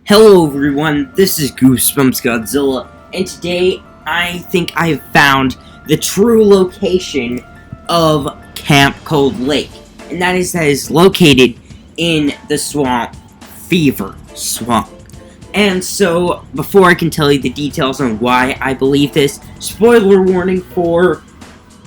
Hello everyone, this is Goosebumps Godzilla, and today I think I have found the true location of Camp Cold Lake, and that is located in the swamp, Fever Swamp. And so, before I can tell you the details on why I believe this, spoiler warning for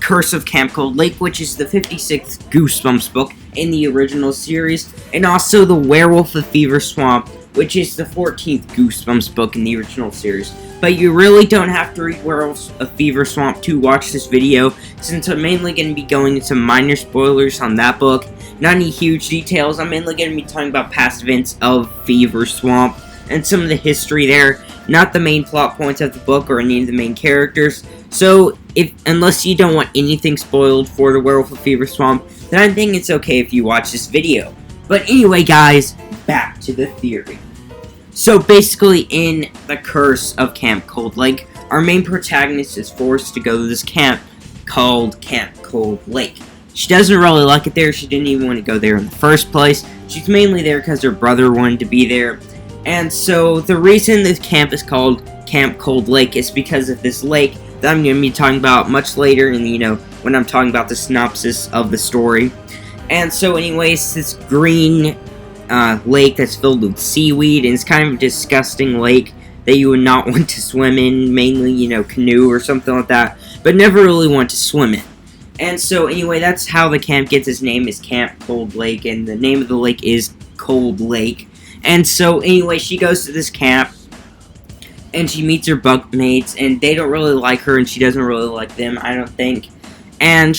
Curse of Camp Cold Lake, which is the 56th Goosebumps book in the original series, and also the Werewolf of Fever Swamp, which is the 14th Goosebumps book in the original series. But you really don't have to read Werewolf of Fever Swamp to watch this video, since I'm mainly going to be going into minor spoilers on that book. Not any huge details. I'm mainly going to be talking about past events of Fever Swamp and some of the history there, not the main plot points of the book or any of the main characters. So, unless you don't want anything spoiled for the Werewolf of Fever Swamp, then I think it's okay if you watch this video. But anyway, guys, back to the theory. So basically, in the Curse of Camp Cold Lake, our main protagonist is forced to go to this camp called Camp Cold Lake. She doesn't really like it there. She didn't even want to go there in the first place. She's mainly there because her brother wanted to be there. And so the reason this camp is called Camp Cold Lake is because of this lake that I'm going to be talking about much later in, when I'm talking about the synopsis of the story. And so anyways, this green lake that's filled with seaweed, and it's kind of a disgusting lake that you would not want to swim in, mainly, canoe or something like that, but never really want to swim in. And so anyway, that's how the camp gets its name, is Camp Cold Lake, and the name of the lake is Cold Lake. And so anyway, she goes to this camp, and she meets her bunkmates, and they don't really like her, and she doesn't really like them, I don't think. And,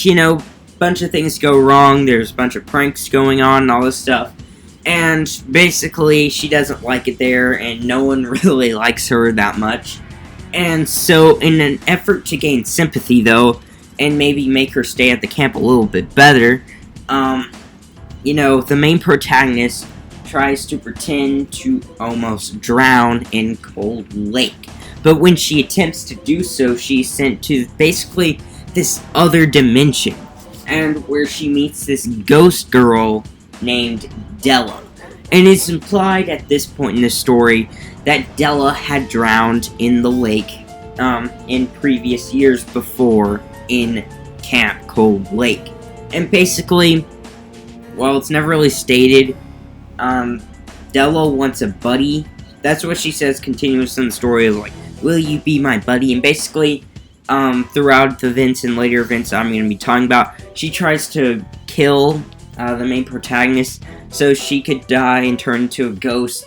bunch of things go wrong, there's a bunch of pranks going on and all this stuff. And basically, she doesn't like it there, and no one really likes her that much. And so, in an effort to gain sympathy, though, and maybe make her stay at the camp a little bit better, the main protagonist tries to pretend to almost drown in Cold Lake. But when she attempts to do so, she's sent to basically this other dimension, and where she meets this ghost girl named Della. And it's implied at this point in the story that Della had drowned in the lake in previous years before in Camp Cold Lake. And basically, well, it's never really stated, Della wants a buddy. That's what she says continuously in the story, is like, will you be my buddy? And basically, throughout the events and later events I'm going to be talking about, she tries to kill the main protagonist so she could die and turn into a ghost,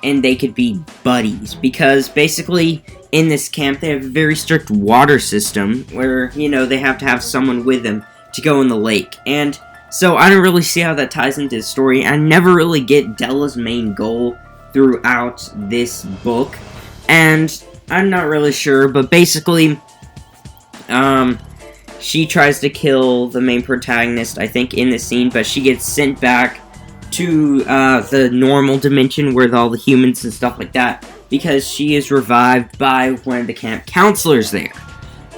and they could be buddies. Because basically, in this camp, they have a very strict water system where, they have to have someone with them to go in the lake. And so I don't really see how that ties into the story. I never really get Della's main goal throughout this book, and I'm not really sure, but basically, she tries to kill the main protagonist, I think, in the scene, but she gets sent back to the normal dimension with all the humans and stuff like that, because she is revived by one of the camp counselors there.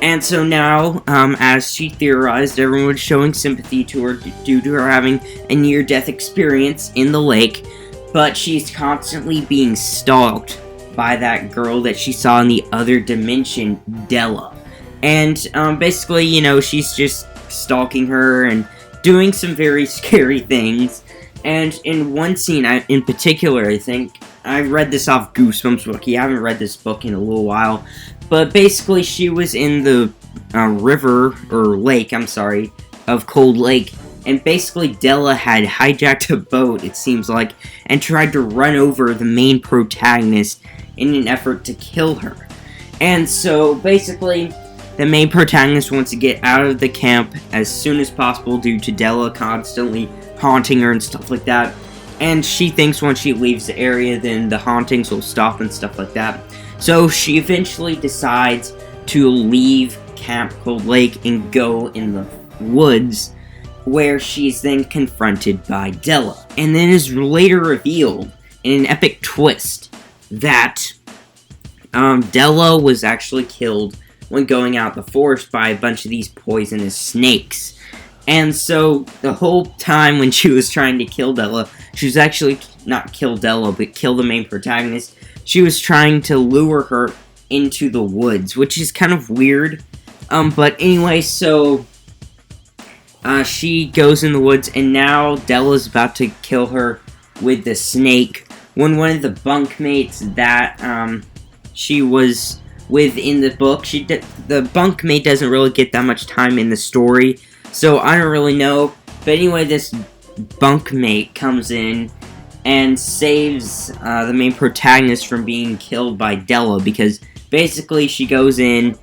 And so now, as she theorized, everyone was showing sympathy to her due to her having a near-death experience in the lake, but she's constantly being stalked by that girl that she saw in the other dimension, Della. And basically, she's just stalking her and doing some very scary things. And in one scene in particular, I think, I read this off Goosebumps book. I haven't read this book in a little while. But basically, she was in the lake, of Cold Lake. And basically, Della had hijacked a boat, it seems like, and tried to run over the main protagonist in an effort to kill her. And so, basically, the main protagonist wants to get out of the camp as soon as possible due to Della constantly haunting her and stuff like that. And she thinks once she leaves the area, then the hauntings will stop and stuff like that. So she eventually decides to leave Camp Cold Lake and go in the woods, where she's then confronted by Della. And then is later revealed in an epic twist that Della was actually killed when going out the forest by a bunch of these poisonous snakes. And so, the whole time when she was trying to kill Della, she was actually not kill Della, but kill the main protagonist. she was trying to lure her into the woods, which is kind of weird. But anyway, so she goes in the woods, and now Della's about to kill her with the snake when one of the bunkmates that she was with in the book, the bunkmate doesn't really get that much time in the story, so I don't really know. But anyway, this bunkmate comes in and saves the main protagonist from being killed by Della, because basically she goes in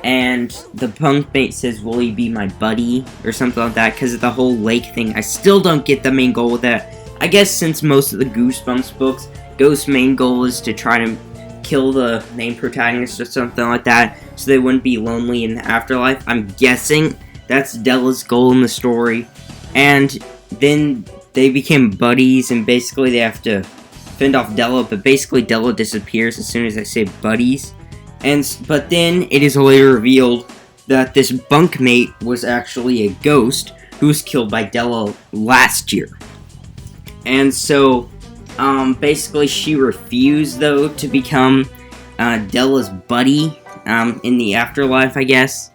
and the bunkmate says, "Will you be my buddy?" or something like that, because of the whole lake thing. I still don't get the main goal with that. I guess since most of the Goosebumps books, Ghost's main goal is to try to kill the main protagonist or something like that, so they wouldn't be lonely in the afterlife. I'm guessing that's Della's goal in the story. And then they became buddies, and basically they have to fend off Della, but basically Della disappears as soon as I say buddies. But then it is later revealed that this bunkmate was actually a ghost who was killed by Della last year. And so, basically she refused, though, to become Della's buddy in the afterlife, I guess,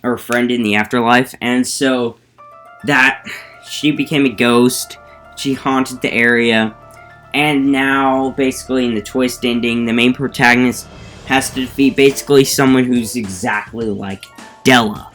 or friend in the afterlife. And so that she became a ghost. She haunted the area, and now basically in the twist ending, the main protagonist has to defeat basically someone who's exactly like Della.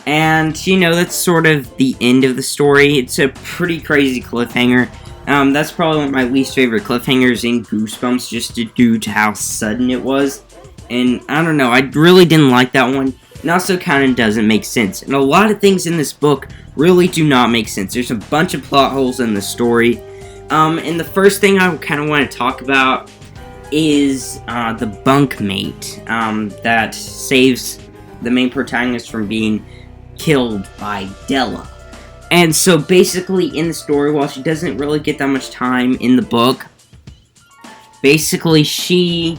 And that's sort of the end of the story. It's a pretty crazy cliffhanger. That's probably one of my least favorite cliffhangers in Goosebumps, just due to how sudden it was. And I don't know, I really didn't like that one. It also kind of doesn't make sense. And a lot of things in this book really do not make sense. There's a bunch of plot holes in the story. And the first thing I kind of want to talk about is the bunkmate that saves the main protagonist from being killed by Della. And so basically in the story, while she doesn't really get that much time in the book, basically she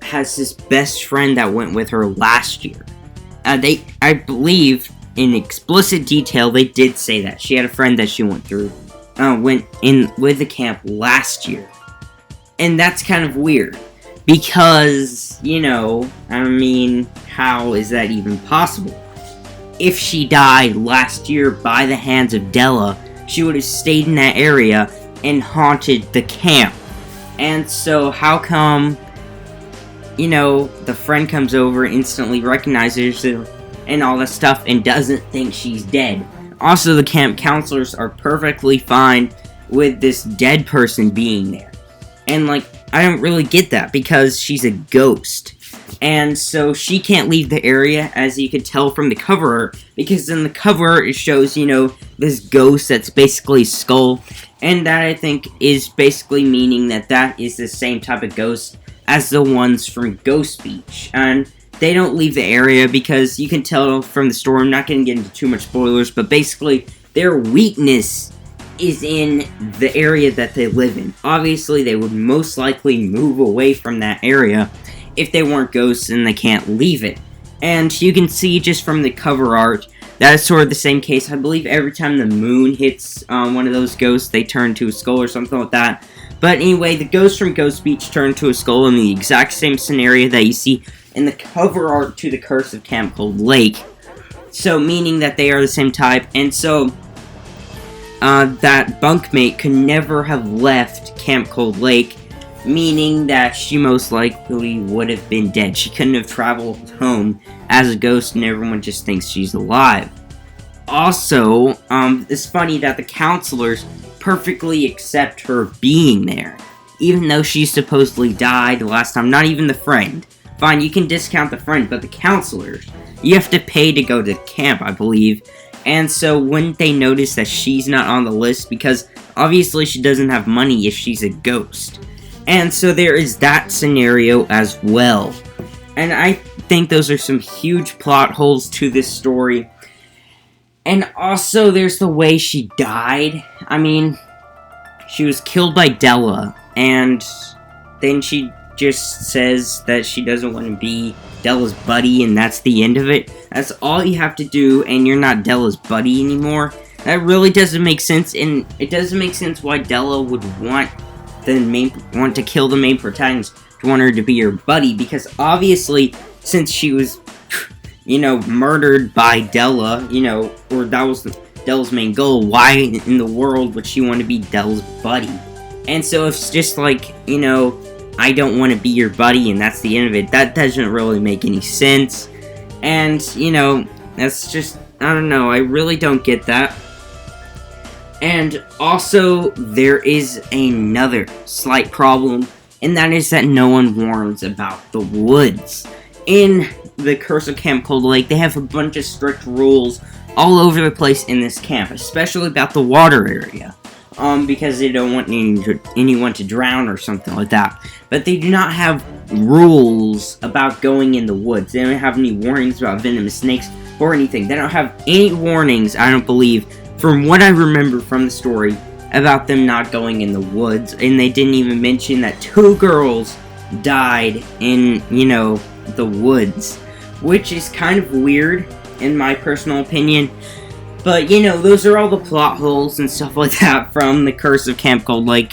has this best friend that went with her last year. I believe, in explicit detail, they did say that. She had a friend that she went in with the camp last year. And that's kind of weird, because, how is that even possible? If she died last year by the hands of Della, she would have stayed in that area and haunted the camp. And so how come, the friend comes over, instantly recognizes her and all that stuff, and doesn't think she's dead? Also, the camp counselors are perfectly fine with this dead person being there. And, I don't really get that, because she's a ghost. And so she can't leave the area, as you could tell from the cover art, because in the cover art it shows, this ghost that's basically a skull, and that I think is basically meaning that is the same type of ghost as the ones from Ghost Beach. And they don't leave the area because you can tell from the story, I'm not going to get into too much spoilers, but basically their weakness is in the area that they live in. Obviously, they would most likely move away from that area if they weren't ghosts and they can't leave it. And you can see just from the cover art, that is sort of the same case. I believe every time the moon hits one of those ghosts, they turn to a skull or something like that. But anyway, the ghost from Ghost Beach turned to a skull in the exact same scenario that you see in the cover art to The Curse of Camp Cold Lake. So, meaning that they are the same type. And so, that bunkmate could never have left Camp Cold Lake, meaning that she most likely would have been dead. She couldn't have traveled home as a ghost, and everyone just thinks she's alive. Also, it's funny that the counselors perfectly accept her being there, even though she supposedly died last time. Not even the friend. Fine, you can discount the friend, but the counselors, you have to pay to go to camp, I believe. And so wouldn't they notice that she's not on the list? Because obviously she doesn't have money if she's a ghost. And so there is that scenario as well. And I think those are some huge plot holes to this story. And also there's the way she died. I mean, she was killed by Della, and then she just says that she doesn't want to be Della's buddy, and that's the end of it. That's all you have to do, and you're not Della's buddy anymore. That really doesn't make sense, and it doesn't make sense why Della would want to kill the main protagonist want her to be your buddy, because obviously, since she was, murdered by Della, or that was Della's main goal, why in the world would she want to be Della's buddy? And so it's just like, I don't want to be your buddy, and that's the end of it. That doesn't really make any sense. And, that's just, I don't know, I really don't get that. And also, there is another slight problem, and that is that no one warns about the woods. In the Curse of Camp Cold Lake, they have a bunch of strict rules all over the place in this camp, especially about the water area. Because they don't want anyone to drown or something like that. But they do not have rules about going in the woods. They don't have any warnings about venomous snakes or anything. They don't have any warnings, I don't believe, from what I remember from the story, about them not going in the woods. And they didn't even mention that 2 girls died in, the woods. Which is kind of weird, in my personal opinion. But, those are all the plot holes and stuff like that from The Curse of Camp Cold Lake.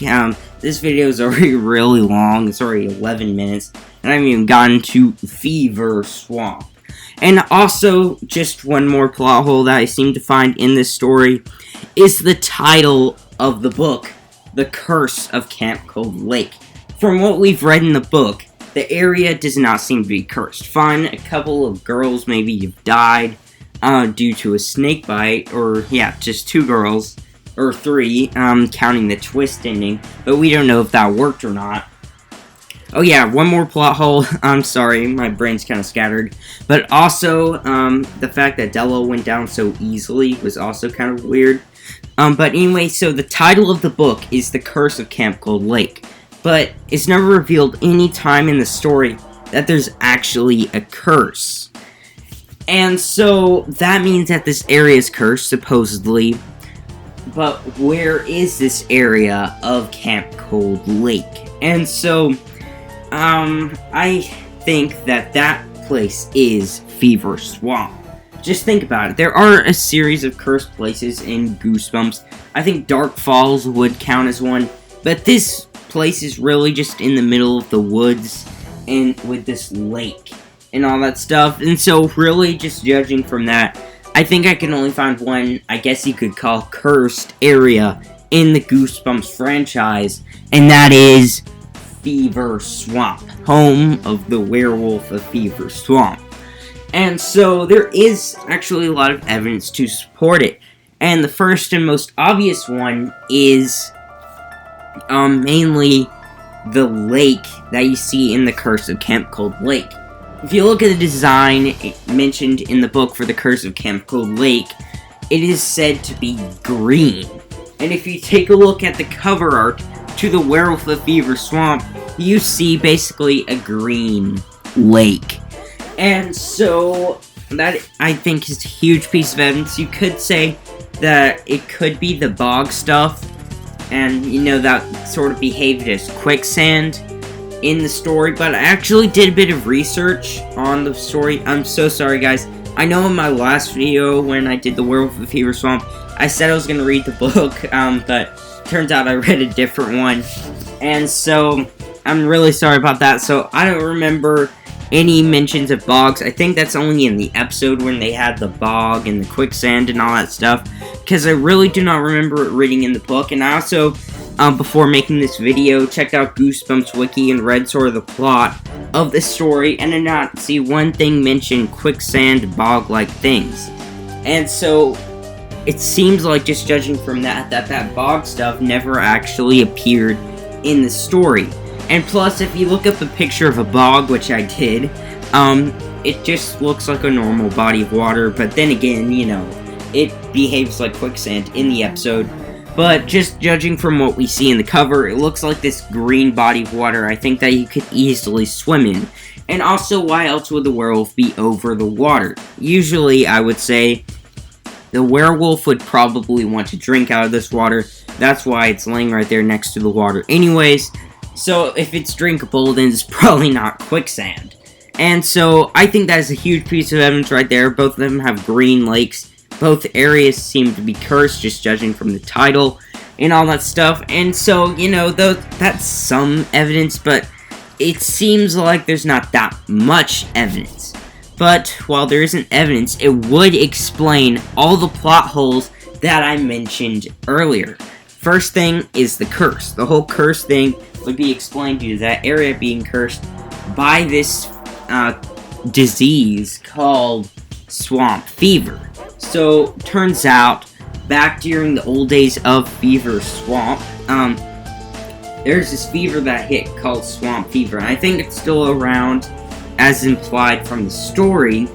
This video is already really long. It's already 11 minutes. And I haven't even gotten to Fever Swamp. And also, just one more plot hole that I seem to find in this story is the title of the book, The Curse of Camp Cold Lake. From what we've read in the book, the area does not seem to be cursed. Fine, a couple of girls maybe have died due to a snake bite, or just 2 girls, or 3, counting the twist ending, but we don't know if that worked or not. Oh yeah, one more plot hole. I'm sorry, my brain's kind of scattered. But also, the fact that Della went down so easily was also kind of weird. But anyway, so the title of the book is The Curse of Camp Cold Lake. But it's never revealed any time in the story that there's actually a curse. And so, that means that this area is cursed, supposedly. But where is this area of Camp Cold Lake? And so, I think that place is Fever Swamp. Just think about it. There are a series of cursed places in Goosebumps. I think Dark Falls would count as one. But this place is really just in the middle of the woods and with this lake and all that stuff. And so, really, just judging from that, I think I can only find one, I guess you could call, cursed area in the Goosebumps franchise, and that is Fever Swamp, home of the werewolf of Fever Swamp. And so, there is actually a lot of evidence to support it. And the first and most obvious one is mainly the lake that you see in the Curse of Camp Cold Lake. If you look at the design mentioned in the book for The Curse of Camp Cold Lake, it is said to be green. And if you take a look at the cover art to the Werewolf of Fever Swamp, you see basically a green lake. And so, that I think is a huge piece of evidence. You could say that it could be the bog stuff, and that sort of behaved as quicksand in the story, but I actually did a bit of research on the story. I'm so sorry, guys. I know in my last video, when I did the Werewolf of Fever Swamp, I said I was going to read the book, but turns out I read a different one, and so I'm really sorry about that. So I don't remember any mentions of bogs. I think that's only in the episode when they had the bog and the quicksand and all that stuff, because I really do not remember it reading in the book. And I also, before making this video, checked out Goosebumps Wiki and read sort of the plot of the story, and did not see one thing mention quicksand, bog-like things. And so, it seems like, just judging from that bog stuff never actually appeared in the story. And plus, if you look up a picture of a bog, which I did, it just looks like a normal body of water, but then again, it behaves like quicksand in the episode. But just judging from what we see in the cover, it looks like this green body of water I think that you could easily swim in. And also, why else would the werewolf be over the water? Usually, I would say, the werewolf would probably want to drink out of this water. That's why it's laying right there next to the water anyways. So, if it's drinkable, then it's probably not quicksand. And so, I think that is a huge piece of evidence right there. Both of them have green lakes. Both areas seem to be cursed, just judging from the title and all that stuff. And so, that's some evidence, but it seems like there's not that much evidence. But while there isn't evidence, it would explain all the plot holes that I mentioned earlier. First thing is the curse. The whole curse thing would be explained due to that area being cursed by this disease called swamp fever. So, turns out, back during the old days of Fever Swamp, there's this fever that hit called swamp fever, and I think it's still around as implied from the story.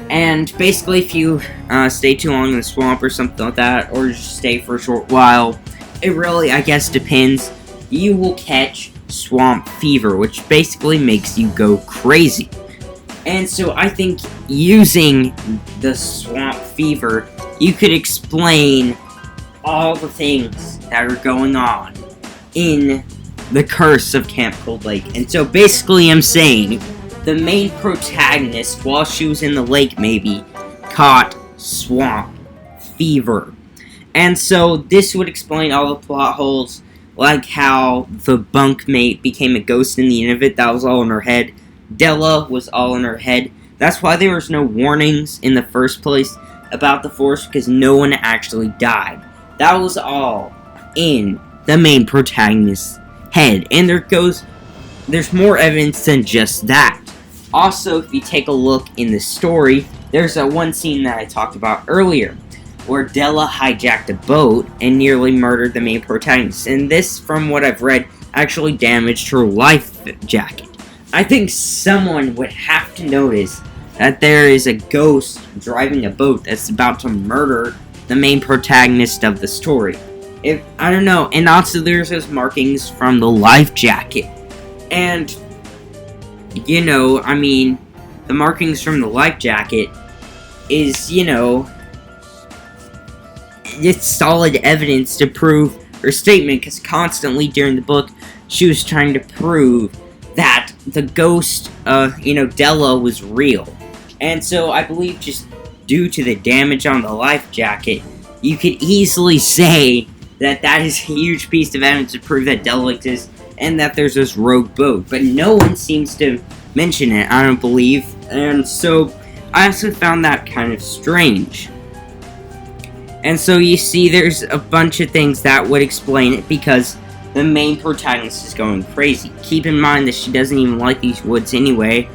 And basically, if you stay too long in the swamp or something like that, or just stay for a short while, it really, I guess, depends. You will catch swamp fever, which basically makes you go crazy. And so I think using the swamp fever, you could explain all the things that are going on in the curse of Camp Cold Lake. And so basically I'm saying the main protagonist, while she was in the lake maybe, caught swamp fever. And so this would explain all the plot holes, like how the bunkmate became a ghost in the end of it. That was all in her head. Della was all in her head. That's why there was no warnings in the first place about the force, because no one actually died. That was all in the main protagonist's head. And there's more evidence than just that. Also, if you take a look in the story, there's a one scene that I talked about earlier, where Della hijacked a boat and nearly murdered the main protagonist. And this, from what I've read, actually damaged her life jacket. I think someone would have to notice that there is a ghost driving a boat that's about to murder the main protagonist of the story. I don't know. And also there's those markings from the life jacket. And, you know, I mean, the markings from the life jacket is, you know, it's solid evidence to prove her statement, because constantly during the book, she was trying to prove that the ghost, Della was real. And so I believe just due to the damage on the life jacket, you could easily say that that is a huge piece of evidence to prove that Della exists and that there's this rogue boat. But no one seems to mention it, I don't believe. And so I also found that kind of strange. And so you see there's a bunch of things that would explain it, because the main protagonist is going crazy. Keep in mind that she doesn't even like these woods anyway.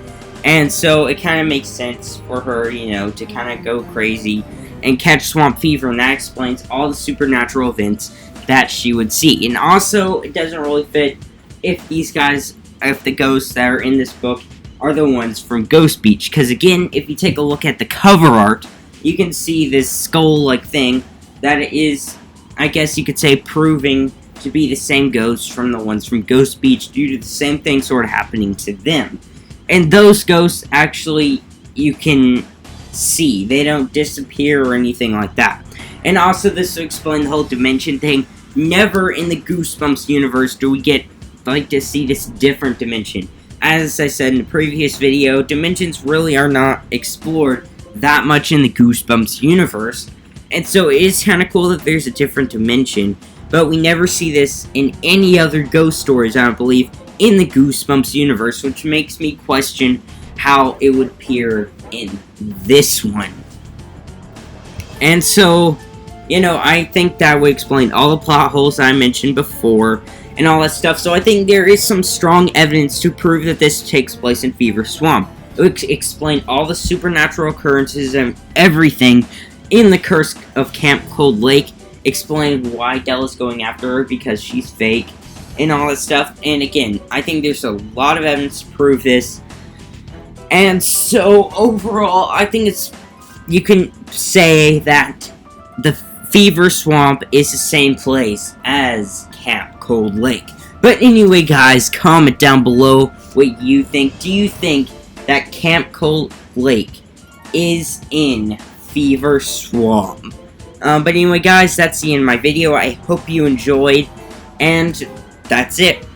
And so it kind of makes sense for her, to kind of go crazy and catch swamp fever. And that explains all the supernatural events that she would see. And also, it doesn't really fit if the ghosts that are in this book are the ones from Ghost Beach. Because again, if you take a look at the cover art, you can see this skull-like thing that is, I guess you could say, proving to be the same ghosts from the ones from Ghost Beach due to the same thing sort of happening to them. And those ghosts, actually, you can see. They don't disappear or anything like that. And also, this will explain the whole dimension thing. Never in the Goosebumps universe do we get, to see this different dimension. As I said in the previous video, dimensions really are not explored that much in the Goosebumps universe. And so it is kind of cool that there's a different dimension, but we never see this in any other ghost stories, I don't believe, in the Goosebumps universe, which makes me question how it would appear in this one. And so, I think that would explain all the plot holes I mentioned before and all that stuff. So I think there is some strong evidence to prove that this takes place in Fever Swamp. It would explain all the supernatural occurrences and everything in the curse of Camp Cold Lake. Explain why Della's going after her, because she's fake, and all that stuff. And again, I think there's a lot of evidence to prove this. And so, overall, I think you can say that the Fever Swamp is the same place as Camp Cold Lake. But anyway, guys, comment down below what you think. Do you think that Camp Cold Lake is in Fever Swamp? But anyway, guys, that's the end of my video. I hope you enjoyed, and that's it.